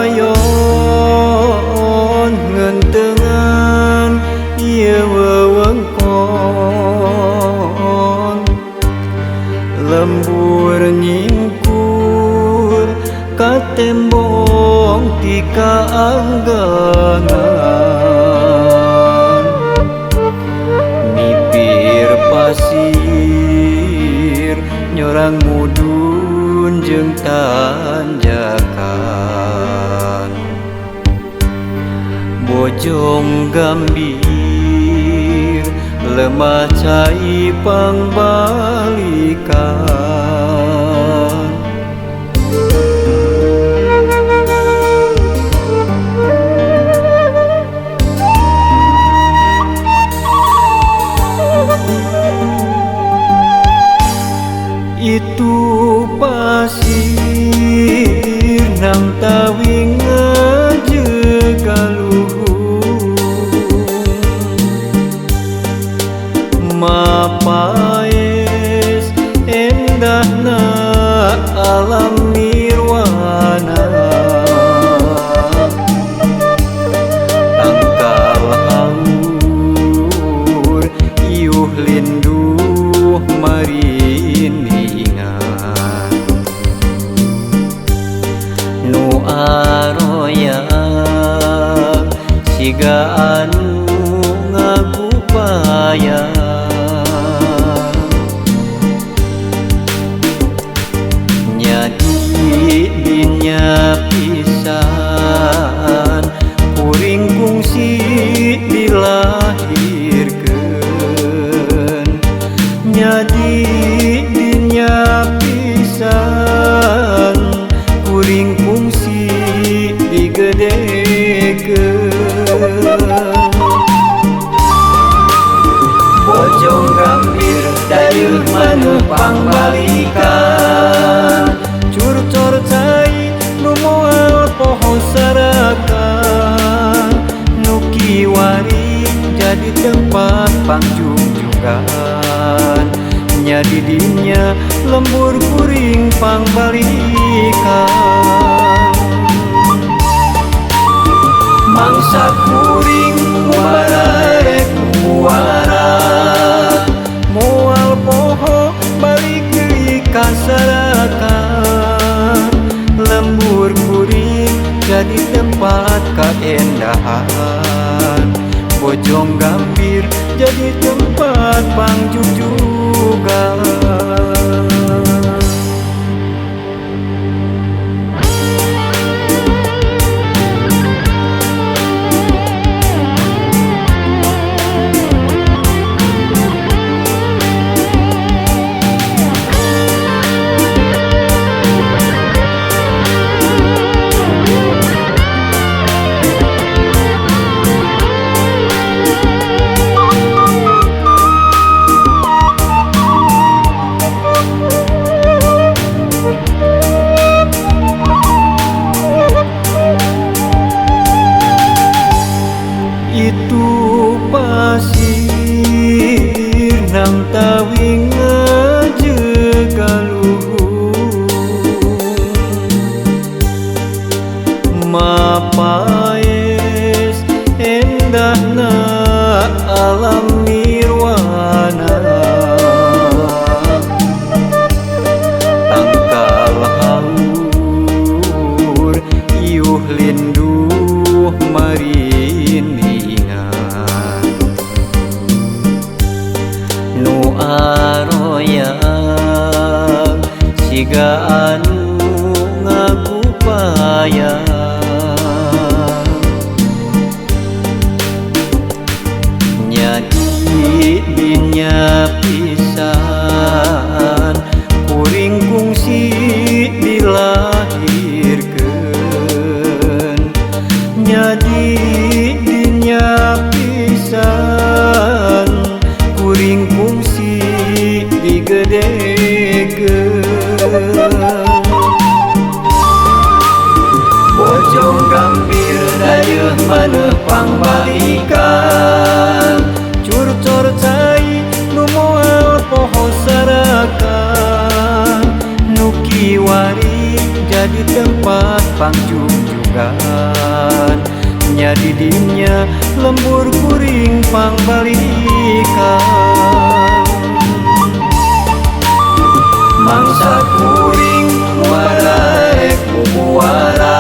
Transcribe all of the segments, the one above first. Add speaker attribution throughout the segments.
Speaker 1: kakayon ngentengan ieu wewengkon lembur nyingkur ka tembong ti kaanggangan bibir pasir nyorang mudun jeung tanjakan bojong gambir lemah cai pangbalikan aroya siga anu ngagupaya nyadi dinya pisan kuring kungsi dilahirkeun nyadi dinya pisan kuring kungsi digedekeun bojong gambir dayeuh maneuh pangbalikan curcor cai nu moal poho sarakan nu kiwari jadi tempat pangjungjukan nya di dinya lembur kuring pangbalikan mangsa kuring muara rek muara moal poho balik deui ka sarakan lembur kuring jadi tempat kaendahan bojong gambir jadi tempat pangjungjugan itu pasir nang tawing ngajagaluhur mapaes endahna alam nirwana tangkal haur iuh linduh marindingan nu aroya siga anu ngagupaya nyadi dinya pisan kuring kungsi dilahirkeun nyadi dinya pisan kuring kungsi digedekeun bojong gambir dayeuh maneuh pangbalikan curcor cai nu moal poho sarakan nu kiwari jadi tempat pangjungjugan nya di dinya lembur kuring pangbalikan mangsa kuring muara rek muara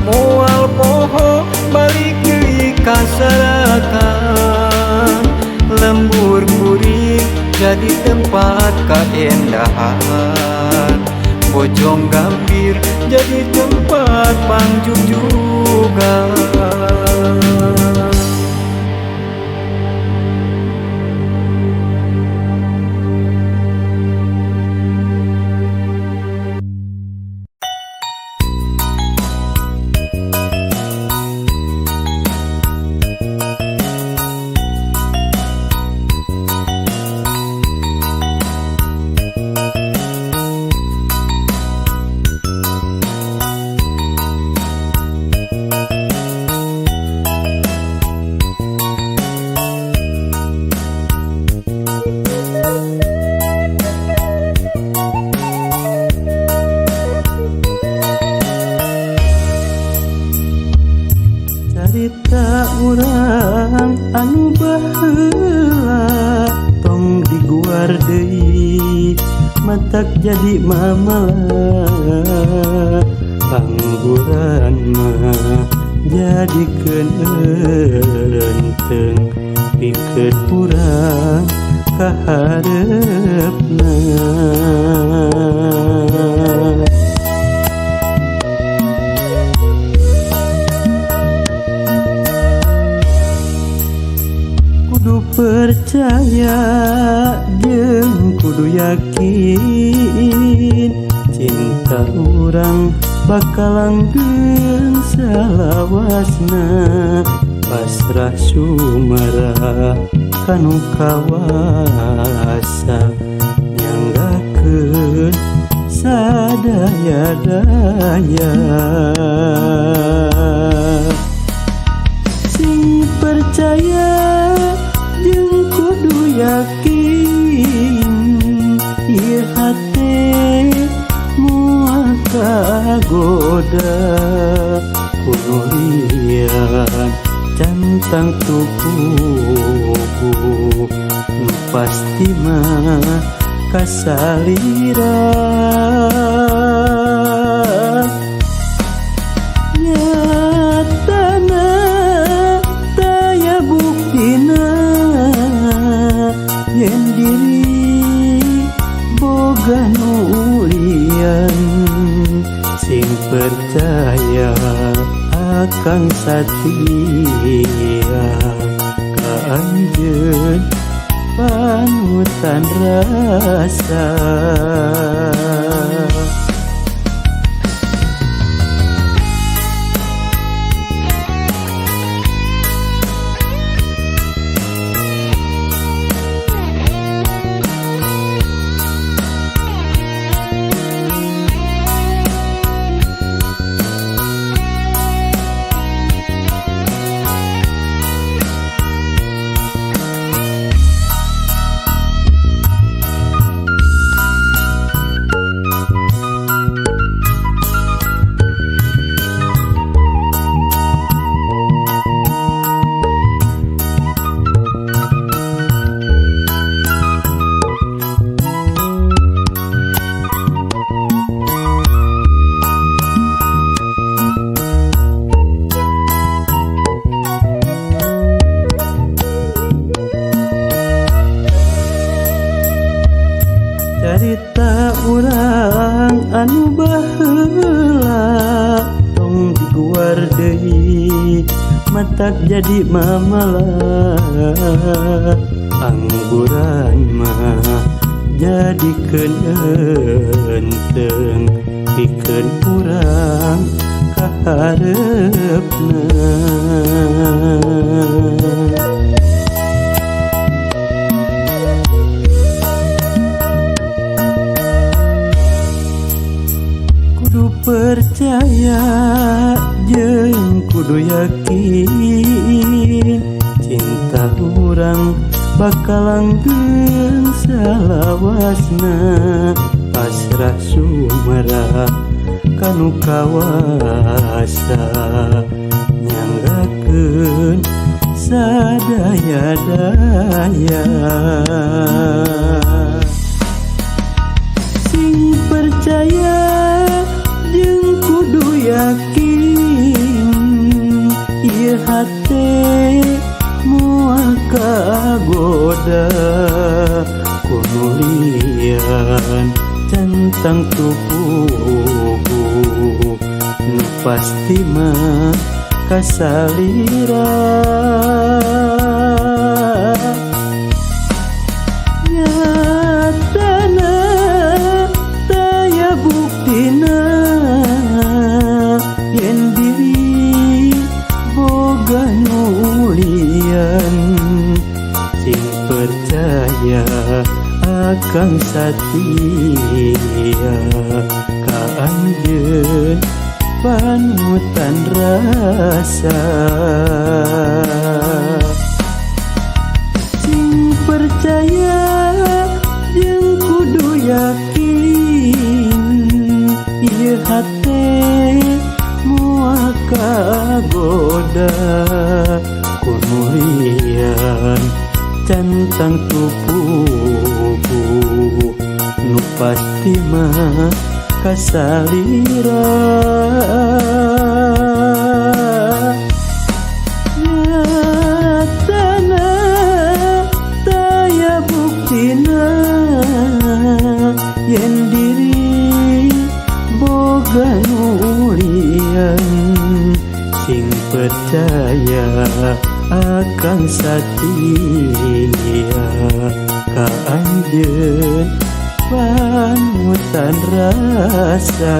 Speaker 1: moal poho balik deui ka sarakan lembur kuring jadi tempat kaendahan bojong gambir jadi tempat pangjungjugan urang anu baheula tong diguar deui matak jadi mamala pangguran mah jadikeun eureun pikeun urang ka hareupna. Kudu percaya jeung kudu yakin, cinta urang bakal langgeng salawasna. Pasrah sumera kanu kawasa, nyanggakeun sadaya-daya. Sing percaya jeung kudu yakin, ieu hate moal kagoda kudu lian cantang tubuh nu pasti mah kasalira. Nyatana taya buktina yen diri boga nulian. Sing percaya akang satia ka anjeun panutan rasa. Carita urang anu baheula tong diguar deui, matak jadi mamalah. Pangguran mah jadikeun eureun pikeun urang ka hareupna. Percaya jeung kudu yakin, cinta urang bakal langgeng salawasna. Pasrah sumera kanu kawasa, nyanggakeun sadaya-daya. Sing percaya jeung kudu yakin, ieu hate moal kagoda kudu lian cantang tubuh nu pasti mah kasalira. Nyatana taya buktina yen diri boga nulian. Sing percaya akang satia ka anjeun panutan rasa. Sing percaya jeung kudu yakin, ieu hate moal kagoda kudu lian cantang tubuh nu pasti mah kasalira nyatana daya buktina yen diri boga nulian sing percaya akan satia ka anjeun panutan rasa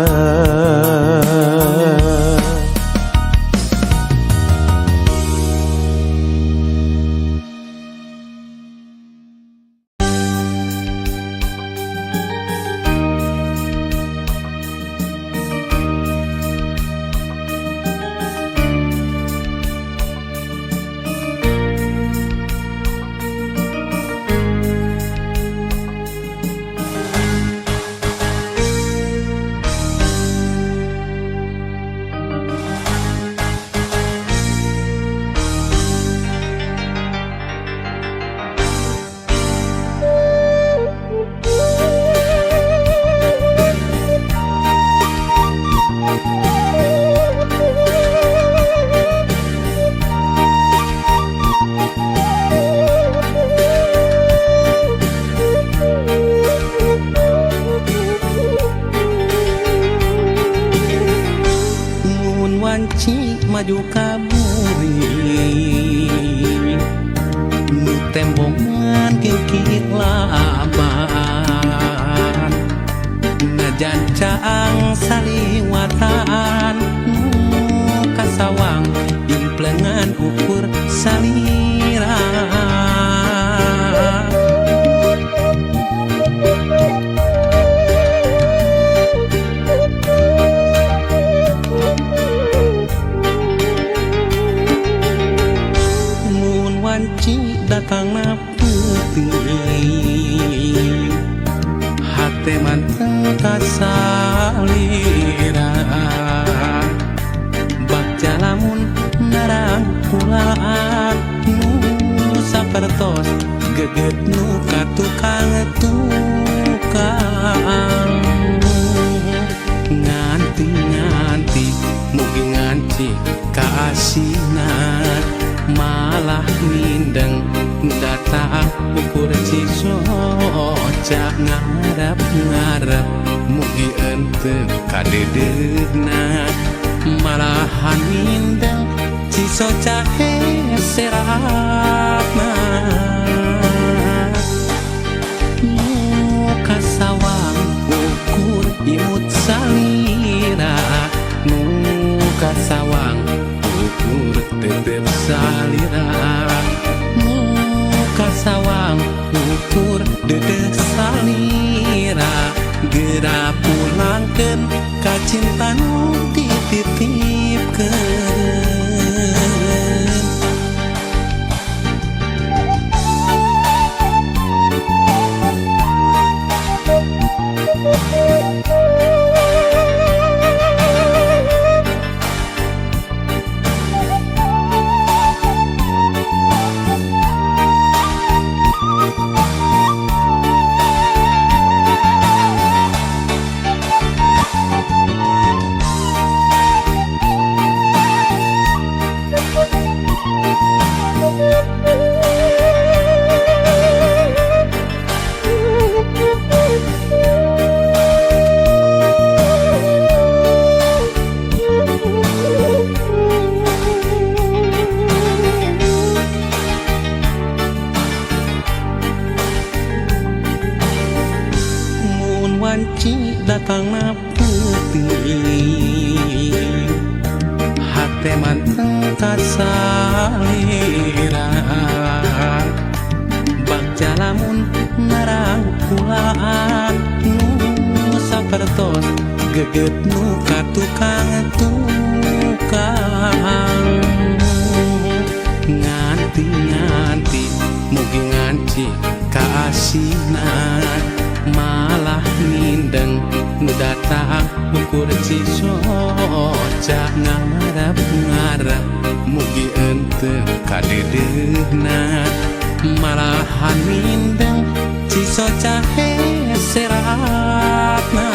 Speaker 2: maju kaburi nu tembongan kikit laban najan caang saliwatan kasawang implengan ukur salira datang na putih hati manteng kasalira bakja lamun narang kulaan nu sapertos geget nu katukang tukang nganti mugi nganci kaasinan malah mindeng datang ukur cisoca ngarep mugi ente kadedegna malahan mindeng cisoca seratna muka sawang ukur imut salira muka sawang ukur tetep salira muka sawang ukur dedeh salira gera pulangkeun ka cinta nu dititipkeun wanci datang na putih hati manteng kasalira bakja lamun narang kulaan nu sapertos geget nu katukang nganti mugi nganci kaasinan malah mindeng nu datang ukur cisoca ngarep mugi ente kadedegna malahan mindeng cisoca seratna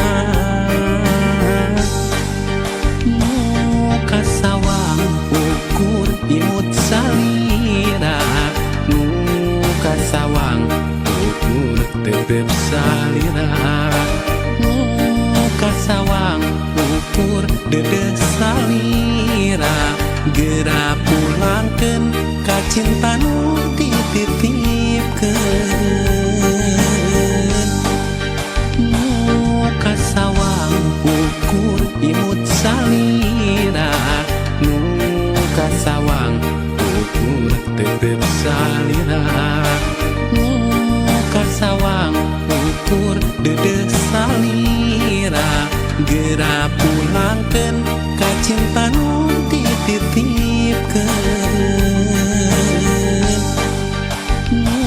Speaker 2: cinta nu dititipkeun nu kasawang ukur imut salira nu kasawang ukur tetep salira nu kasawang ukur dedes salira geura pulangkeun ka cinta nu dititipkeun nu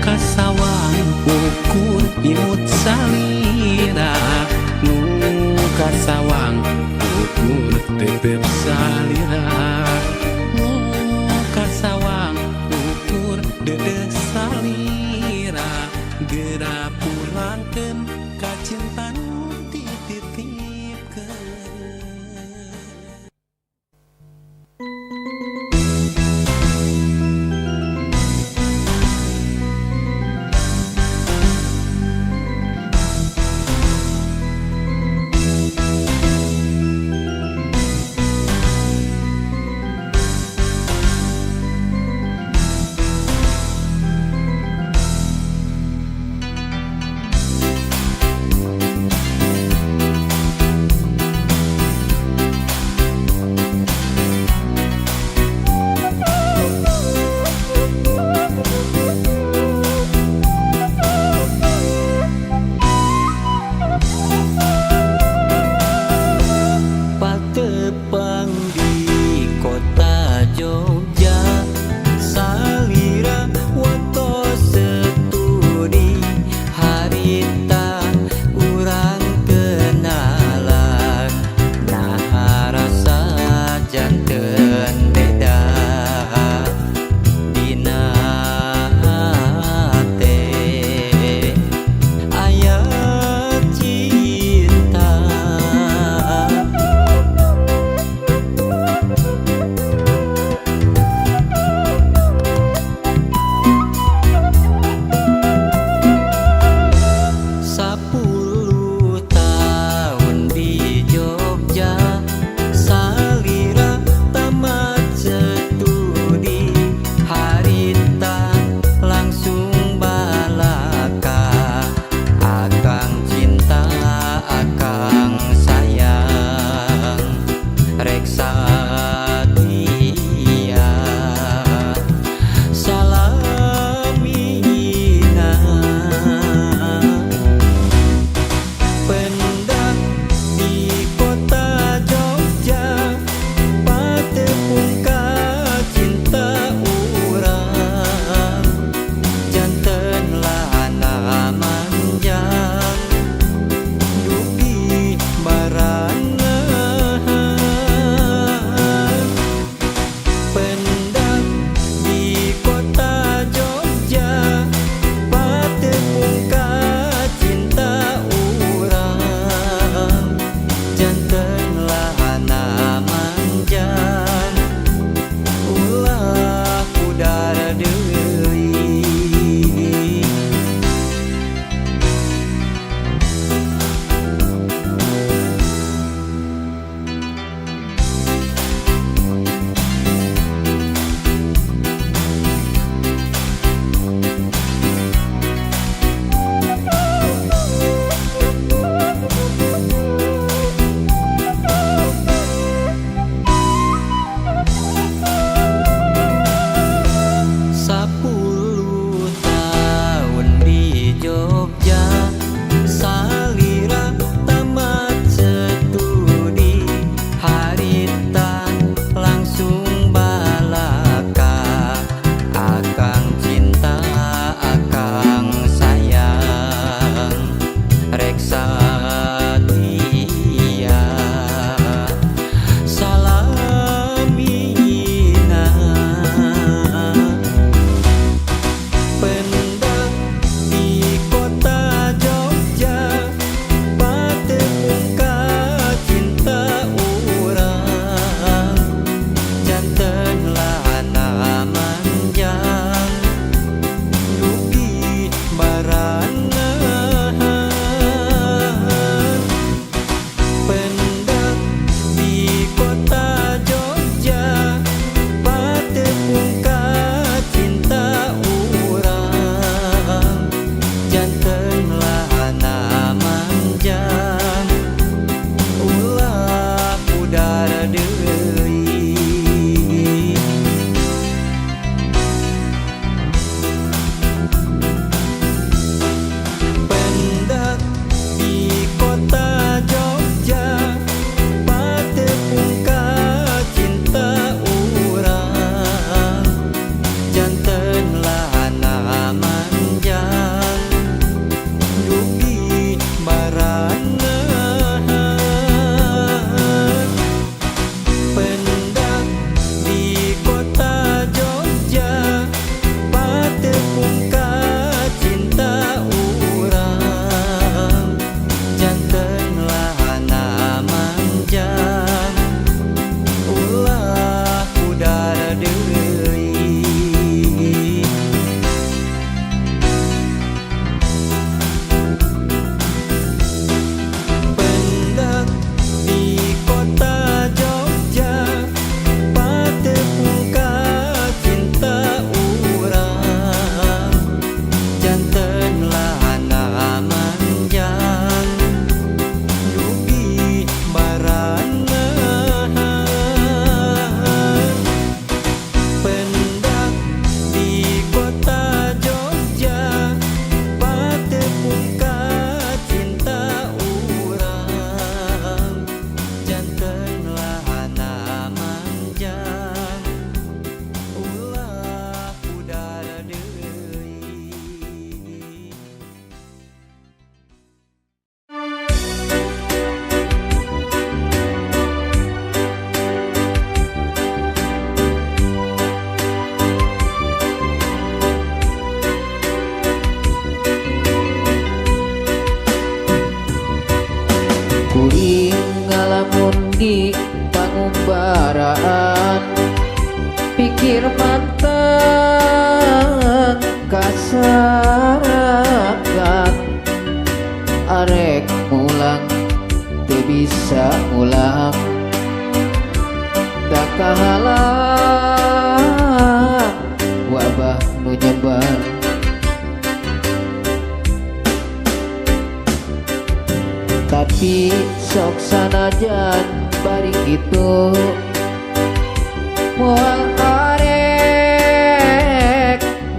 Speaker 2: kasawang ukur imut salira nu kasawang ukur tetep salira nu kasawang ukur dedes salira geura pulangkeun ka cinta nu dititipkeun.
Speaker 3: pangumbaraan pikir mateng kasarakan arek mulang teu bisa ulang tak kahalang wabah nu nyebar tapi sok sanajan bari kitu moal arek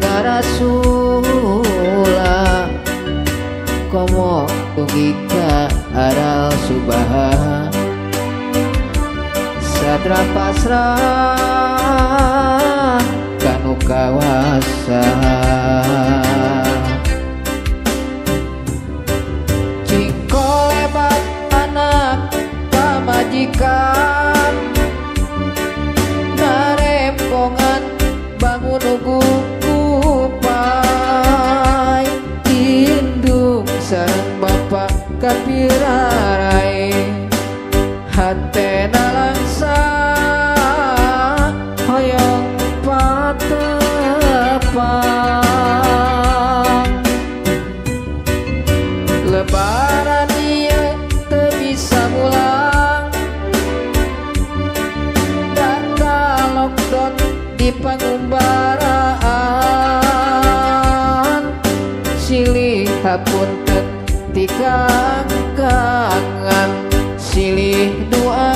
Speaker 3: ngarasula komo tugika aral subaha satra pasrah kanu kawasa majikan narempongan bangun ugu kupai indung sareng bapak kapirarai hatena langsa hoyong patepang lebaran ieu teu bisa mulang di pangumbaraan silih hapunten ti kangan silih doa